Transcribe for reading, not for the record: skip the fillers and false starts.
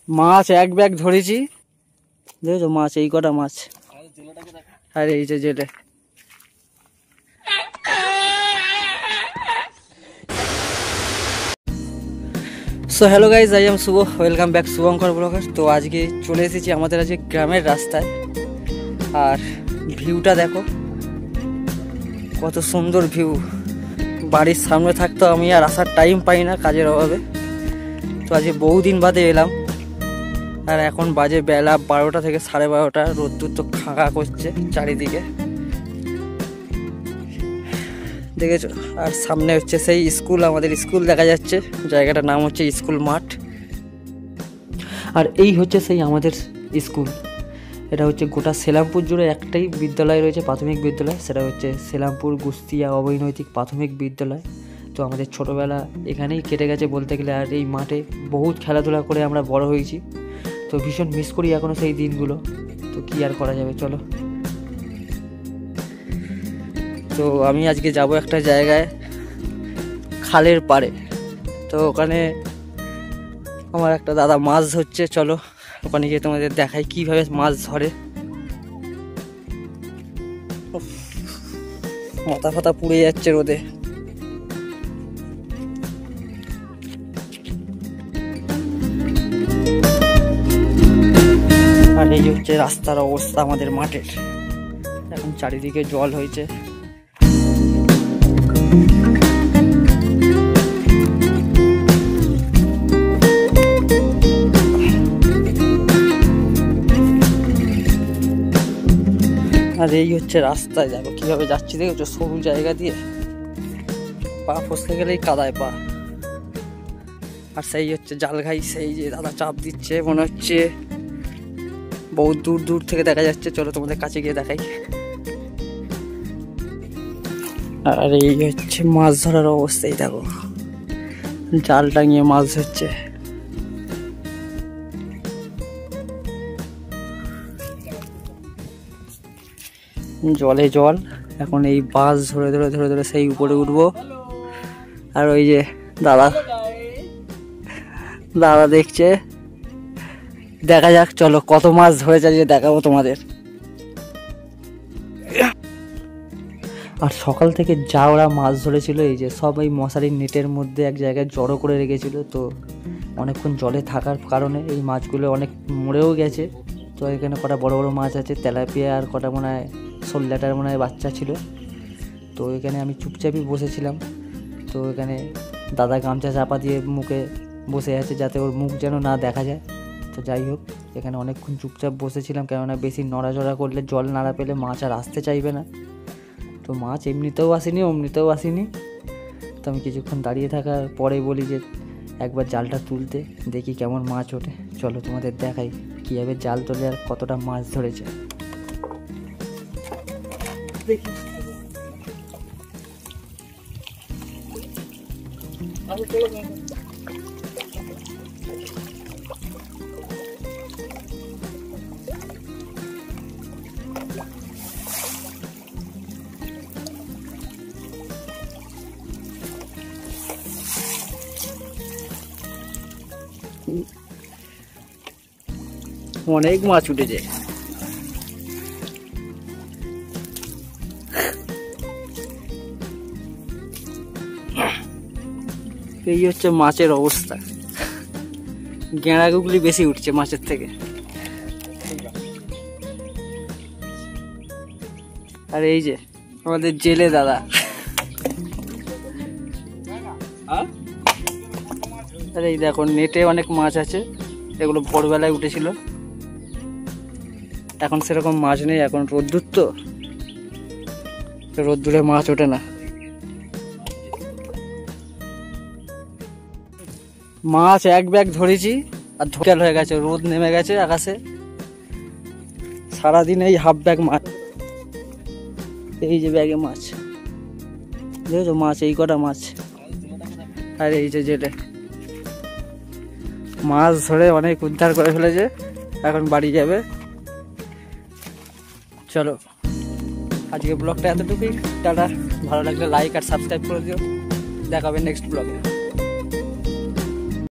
মাছ এক ব্যাগ ধরেছি, দেখেছো মাছ, এই কটা মাছ। আর এই যে জেলে। So hello guys, I am Shubho, welcome back Shubhankar blogger. তো আজকে চলে এসেছি আমাদের আজকে গ্রামের রাস্তায়, আর ভিউটা দেখো কত সুন্দর ভিউ। বাড়ির সামনে থাকতো আমি আর আসার টাইম পাই না কাজের অভাবে। তো আজকে বহুদিন বাদে এলাম, আর এখন বাজে বেলা 12টা থেকে 12:30। রোদ্দুর তো খাঁকা করছে চারিদিকে, দেখেছো। আর সামনে হচ্ছে সেই স্কুল, আমাদের স্কুল দেখা যাচ্ছে, জায়গাটার নাম হচ্ছে স্কুল মাঠ। আর এই হচ্ছে সেই আমাদের স্কুল। এটা হচ্ছে গোটা সেলামপুর জুড়ে একটাই বিদ্যালয় রয়েছে, প্রাথমিক বিদ্যালয়, সেটা হচ্ছে সেলামপুর গুস্তিয়া অবৈনৈতিক প্রাথমিক বিদ্যালয়। তো আমাদের ছোটোবেলা এখানেই কেটে গেছে বলতে গেলে, আর এই মাঠে বহুত খেলাধুলা করে আমরা বড় হয়েছি। তো ভীষণ মিস করি এখনও সেই দিনগুলো। তো কি আর করা যাবে, চলো। তো আমি আজকে যাব একটা জায়গায়, খালের পাড়ে। তো ওখানে আমার একটা দাদা মাছ ধরছে, চলো ওখানে গিয়ে তোমাদের দেখাই কিভাবে মাছ ধরে। মাথা ফাতা পুড়ে যাচ্ছে রোদে। আর এই হচ্ছে রাস্তার অবস্থা আমাদের মাঠের, এখন চারিদিকে জল হয়েছে। আর এই হচ্ছে রাস্তায়, দেখো কিভাবে যাচ্ছি, দেখেছো, সরু জায়গা দিয়ে পা ফসকে গেলেই কাদায় পা। আর সেই হচ্ছে জালঘাই, সেই যে দাদা চাপ দিচ্ছে, মনে হচ্ছে বহুত দূর দূর থেকে দেখা যাচ্ছে। চলো তোমাদের কাছে গিয়ে দেখাই। আর এই হচ্ছে মাছ ধরার অবস্থাই, দেখো জাল টাঙিয়ে মাছ ধরছে। জলে জল, এখন এই বাস ধরে ধরে ধরে ধরে সেই উপরে উঠবো। আর ওই যে দাদা দাদা দেখছে, দেখা যাক চলো কত মাছ ধরেছে যে দেখাবো তোমাদের। আর সকাল থেকে যা ওরা মাছ ধরেছিল, এই যে সব এই মশারির নেটের মধ্যে এক জায়গায় জড়ো করে রেখেছিল। তো অনেকক্ষণ জলে থাকার কারণে এই মাছগুলো অনেক মরেও গেছে। তো এখানে কটা বড় বড় মাছ আছে, তেলাপিয়া, আর কটা মনে হয় শোল্লাটার মনে হয় বাচ্চা ছিল। তো এখানে আমি চুপচাপই বসেছিলাম। তো এখানে দাদা গামছা চাপা দিয়ে মুখে বসে আছে, যাতে ওর মুখ যেন না দেখা যায়। তো যাই হোক, এখানে অনেকক্ষণ চুপচাপ বসেছিলাম, কেননা বেশি নড়াচড়া করলে, জল নাড়া পেলে মাছ আর আসতে চাইবে না। তো মাছ এমনিতেও আসেনি, অমনিতেও আসেনি। তো আমি কিছুক্ষণ দাঁড়িয়ে থাকার পরে বলি যে একবার জালটা তুলতে, দেখি কেমন মাছ ওঠে। চলো তোমাদের দেখাই কীভাবে জাল তোলে আর কতটা মাছ ধরেছে। দেখি অনেক মাছ উঠেছে। এই হচ্ছে মাছের অবস্থা, গেঁড়াগুলি বেশি উঠছে মাছের থেকে। আর এই যে আমাদের জেলে দাদা, আর এই দেখো নেটে অনেক মাছ আছে, এগুলো ভোরবেলায় উঠেছিল। এখন সেরকম মাছ নেই, এখন রোদ্দুর, তো রোদ্দুরে মাছ ওঠে না। মাছ এক ব্যাগ ধরেছি, আর ধোকাল হয়ে গেছে, রোদ নেমে গেছে আকাশে। সারাদিন এই হাফ ব্যাগ মাছ, এই যে ব্যাগে মাছ, দেখেছো মাছ, এই কটা মাছ। আর এই যে জেলে মাছ ধরে অনেক উদ্ধার করে ফেলেছে, এখন বাড়ি যাবে। চলো আজকে ব্লগটা এতটুকুই, টাটা। ভালো লাগলে লাইক আর সাবস্ক্রাইব করে দিও, দেখা হবে নেক্সট ব্লগে।